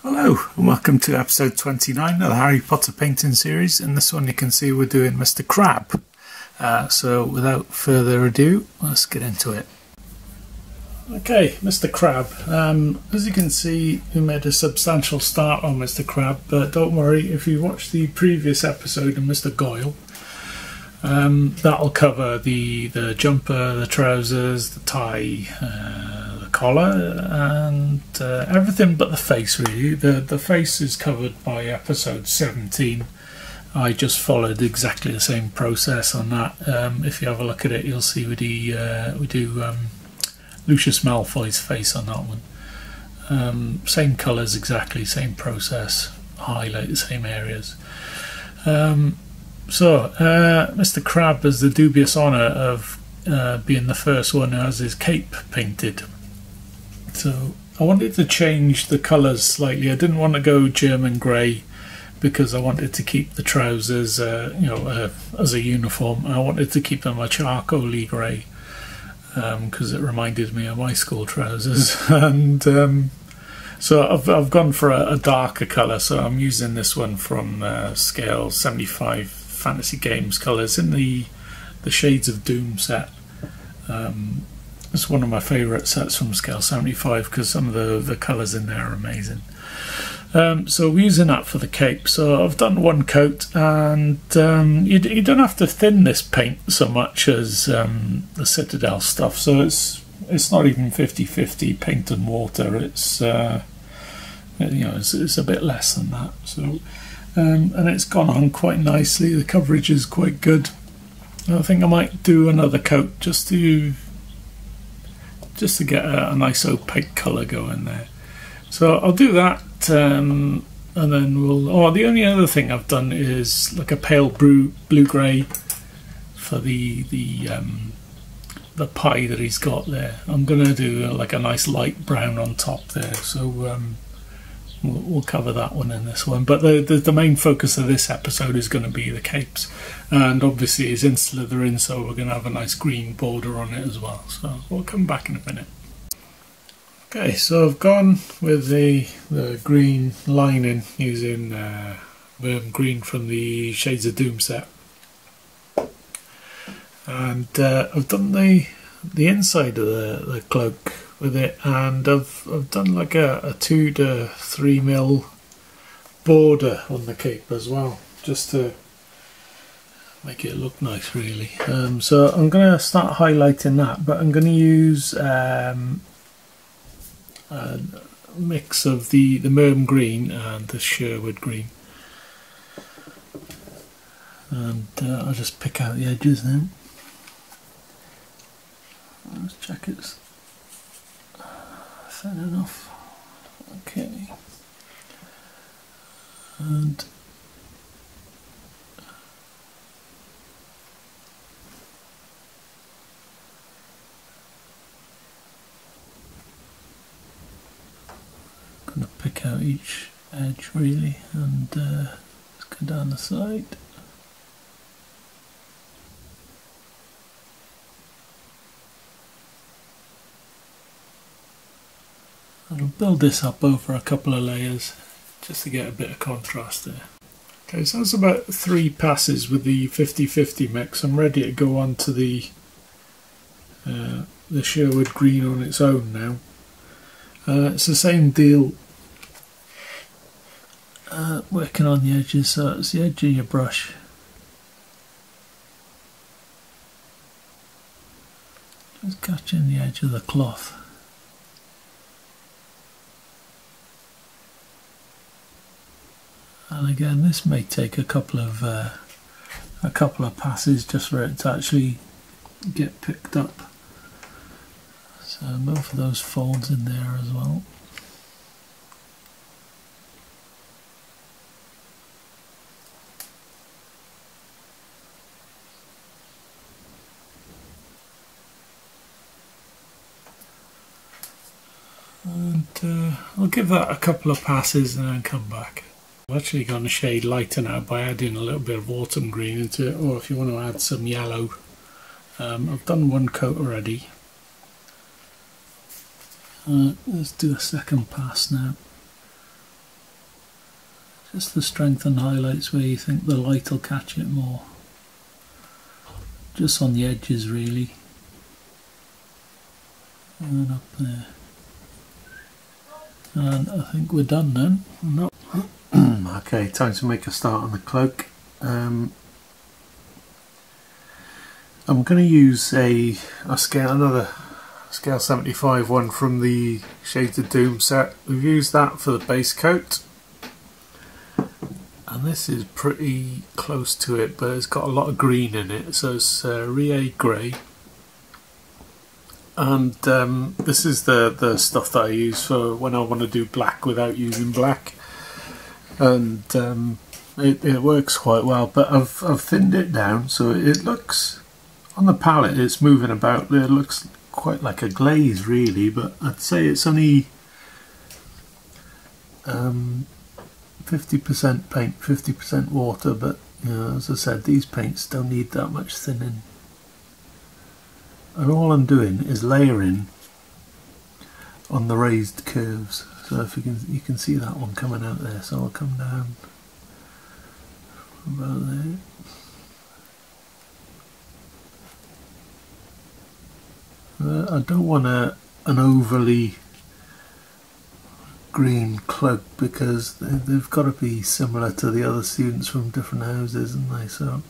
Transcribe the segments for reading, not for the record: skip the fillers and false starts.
Hello and welcome to episode 29 of the Harry Potter painting series. In this one you can see we're doing Mr. Crabbe. So without further ado, let's get into it. Okay, Mr. Crabbe. As you can see, we made a substantial start on Mr. Crabbe, but don't worry, if you watch the previous episode of Mr. Goyle, that'll cover the jumper, the trousers, the tie, the collar, and everything but the face really. The face is covered by episode 17. I just followed exactly the same process on that. If you have a look at it, you'll see we do Lucius Malfoy's face on that one. Same colours exactly, same process, highlight the same areas. So, Mr. Crabbe has the dubious honour of being the first one who has his cape painted. So, I wanted to change the colours slightly. I didn't want to go German grey because I wanted to keep the trousers, as a uniform. I wanted to keep them a charcoaly grey because it reminded me of my school trousers. And so I've gone for a darker colour. So I'm using this one from scale 75 Fantasy Games colours in the Shades of Doom set. It's one of my favourite sets from scale 75 because some of the colours in there are amazing. So we're using that for the cape. So I've done one coat, and you don't have to thin this paint so much as the Citadel stuff. So it's not even 50-50 paint and water. It's it's a bit less than that. So and it's gone on quite nicely. The coverage is quite good. I think I might do another coat just to get a nice opaque colour going there. So I'll do that, and then we'll. Oh, the only other thing I've done is like a pale blue grey for the pie that he's got there. I'm gonna do like a nice light brown on top there. So we'll cover that one in this one. But the main focus of this episode is going to be the capes, and obviously he's in Slytherin, so we're going to have a nice green border on it as well. So we'll come back in a minute. Okay, so I've gone with the green lining using Merm green from the Shades of Doom set, and I've done the inside of the cloak with it, and I've done like a 2 to 3 mil border on the cape as well, just to make it look nice really. So I'm going to start highlighting that, but I'm going to use a mix of the Merm green and the Sherwood green, and I'll just pick out the edges now. Let's check it's thin enough. Okay, and going to pick out each edge really, and let's go down the side. I'll build this up over a couple of layers just to get a bit of contrast there. Okay, so that's about 3 passes with the 50-50 mix. I'm ready to go on to the Sherwood green on its own now. It's the same deal, working on the edges, so it's the edge of your brush. Just catching the edge of the cloth. And again, this may take a couple of passes just for it to actually get picked up. So both of those folds in there as well. And I'll give that a couple of passes and then come back. I've actually gone a shade lighter now by adding a little bit of autumn green into it, or if you want to add some yellow. I've done one coat already. Let's do a second pass now. Just the strengthen highlights where you think the light will catch it more. Just on the edges really. And up there. And I think we're done then. No. Okay, time to make a start on the cloak. I'm going to use another scale 75 one from the Shades of Doom set. We've used that for the base coat. And this is pretty close to it, but it's got a lot of green in it, so it's Riyeh grey. And this is the stuff that I use for when I want to do black without using black. And it works quite well, but I've thinned it down so it looks, on the palette it's moving about, it looks quite like a glaze really, but I'd say it's only 50% paint, 50% water, but you know, as I said, these paints don't need that much thinning. And all I'm doing is layering on the raised curves. So if you can see that one coming out there, so I'll come down about there. I don't want an overly green cloak because they've got to be similar to the other students from different houses, haven't they? So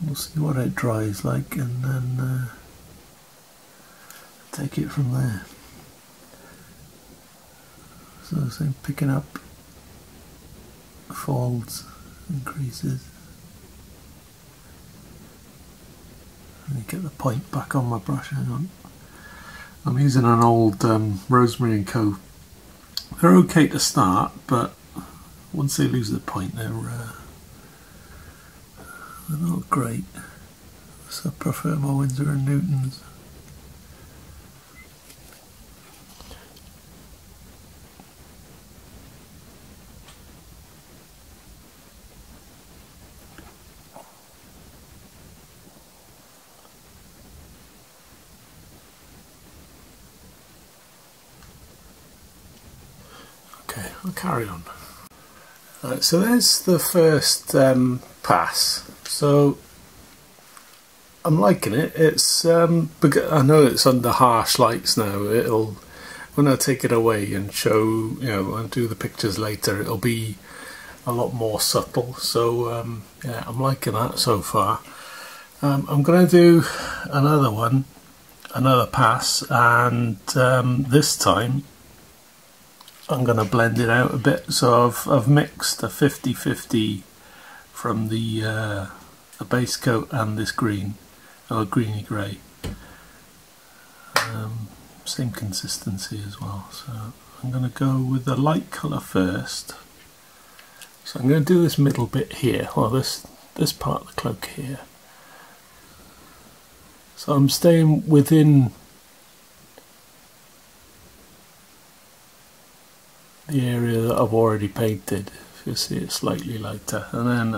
we'll see what it dries like and then take it from there. So same, picking up folds and creases. Let me get the point back on my brush, hang on. I'm using an old Rosemary and Co. They're okay to start, but once they lose the point they're not great. So I prefer my Winsor and Newtons. Okay, I'll carry on. Right, so there's the first pass. So I'm liking it. It's I know it's under harsh lights now. It'll, when I take it away and show, you know, and do the pictures later, it'll be a lot more subtle. So yeah, I'm liking that so far. I'm going to do another pass, and this time I'm going to blend it out a bit. So I've mixed a 50-50 from the base coat and this green, or greeny grey. Same consistency as well. So I'm going to go with the light colour first. So I'm going to do this middle bit here, or this part of the cloak here. So I'm staying within the area that I've already painted. If you see it slightly lighter, and then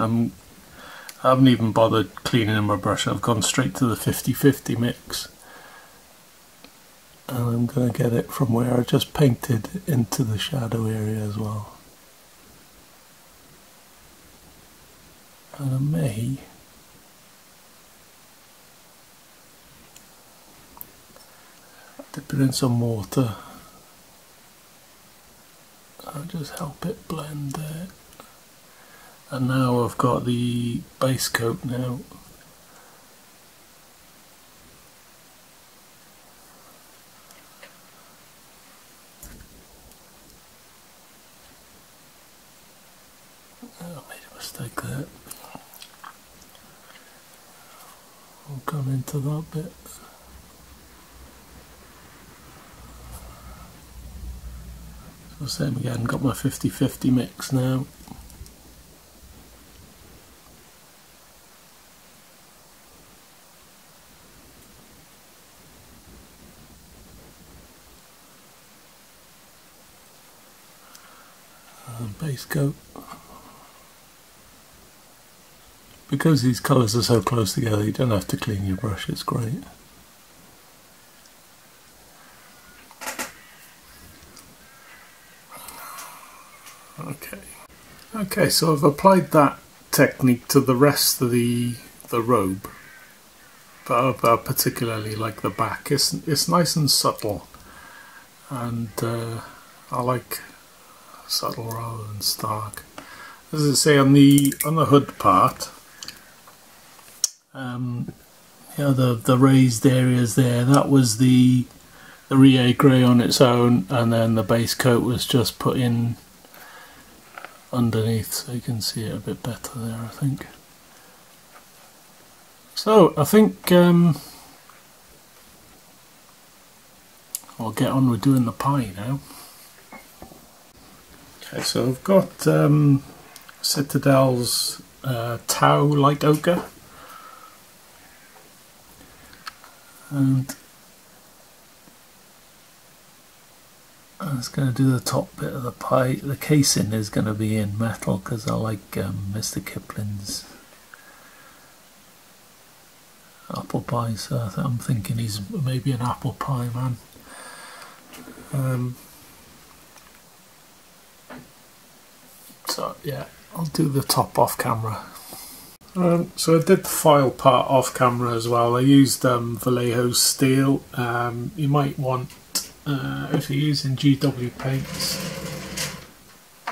I haven't even bothered cleaning my brush. I've gone straight to the 50-50 mix, and I'm going to get it from where I just painted into the shadow area as well. And I may dip it in some water. I'll just help it blend there. And now I've got the base coat now. I made a mistake there. I'll come into that bit. So same again, got my 50-50 mix now. And base coat. Because these colours are so close together, you don't have to clean your brush, it's great. Okay, so I've applied that technique to the rest of the robe, but I particularly like the back. It's nice and subtle, and I like subtle rather than stark. As I say, on the hood part, you know, the raised areas there, that was the Riyeh grey on its own, and then the base coat was just put in underneath, so you can see it a bit better there, I think. So I think I'll get on with doing the pie now. Okay, so I've got Citadel's Tau Light Ochre, and I was going to do the top bit of the pie. The casing is going to be in metal because I like Mr. Kipling's apple pie, so I'm thinking he's maybe an apple pie man. So yeah, I'll do the top off camera. So I did the foil part off camera as well. I used Vallejo steel. You might want, if you're using GW paints,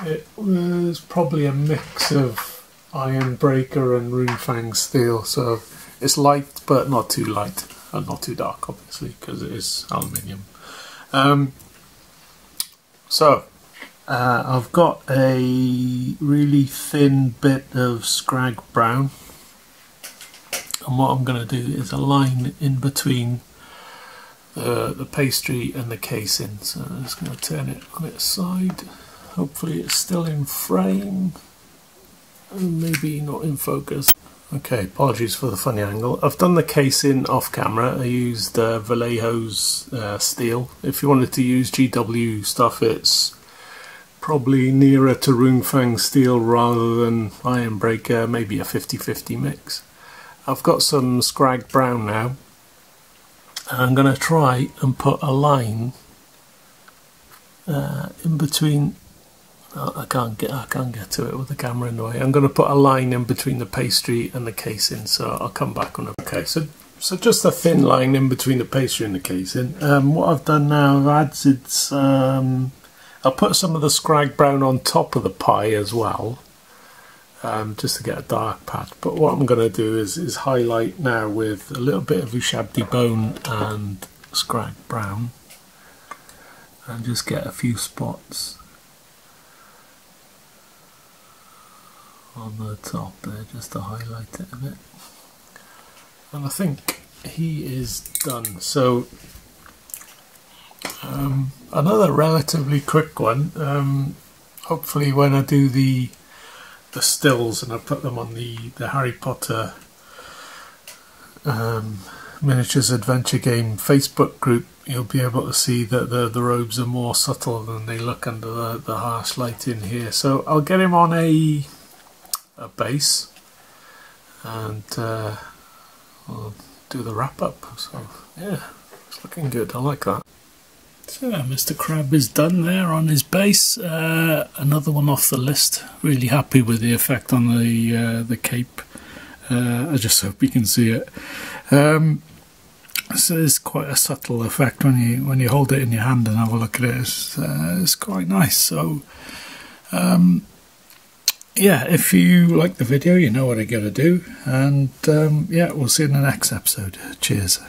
it was probably a mix of Iron Breaker and Runefang steel, so it's light but not too light and not too dark, obviously, because it is aluminium. I've got a really thin bit of scrag brown, and what I'm going to do is a line in between the pastry and the casing. So I'm just going to turn it on its side. Hopefully it's still in frame and maybe not in focus. Okay, apologies for the funny angle. I've done the casing off camera. I used Vallejo's steel. If you wanted to use GW stuff, it's probably nearer to Runefang steel rather than Iron Breaker, maybe a 50-50 mix. I've got some scrag brown now, and I'm going to try and put a line in between. I can't get to it with the camera in the way. I'm going to put a line in between the pastry and the casing, so I'll come back on it. Okay, so just a thin line in between the pastry and the casing. What I've done now, I've added I'll put some of the scrag brown on top of the pie as well, just to get a dark patch. But what I'm going to do is highlight now with a little bit of Ushabti bone and scrag brown, and just get a few spots on the top there just to highlight it a bit. And I think he is done. So another relatively quick one. Hopefully when I do the stills and I put them on the Harry Potter Miniatures Adventure Game Facebook group, you'll be able to see that the robes are more subtle than they look under the harsh light in here. So I'll get him on a base, and I'll do the wrap up. So yeah, it's looking good. I like that. So Mr. Crabbe is done there on his base. Another one off the list. Really happy with the effect on the cape. I just hope you can see it. So it's quite a subtle effect when you hold it in your hand and have a look at it. It's quite nice. So yeah, if you like the video, you know what I gotta do, and yeah, we'll see you in the next episode. Cheers.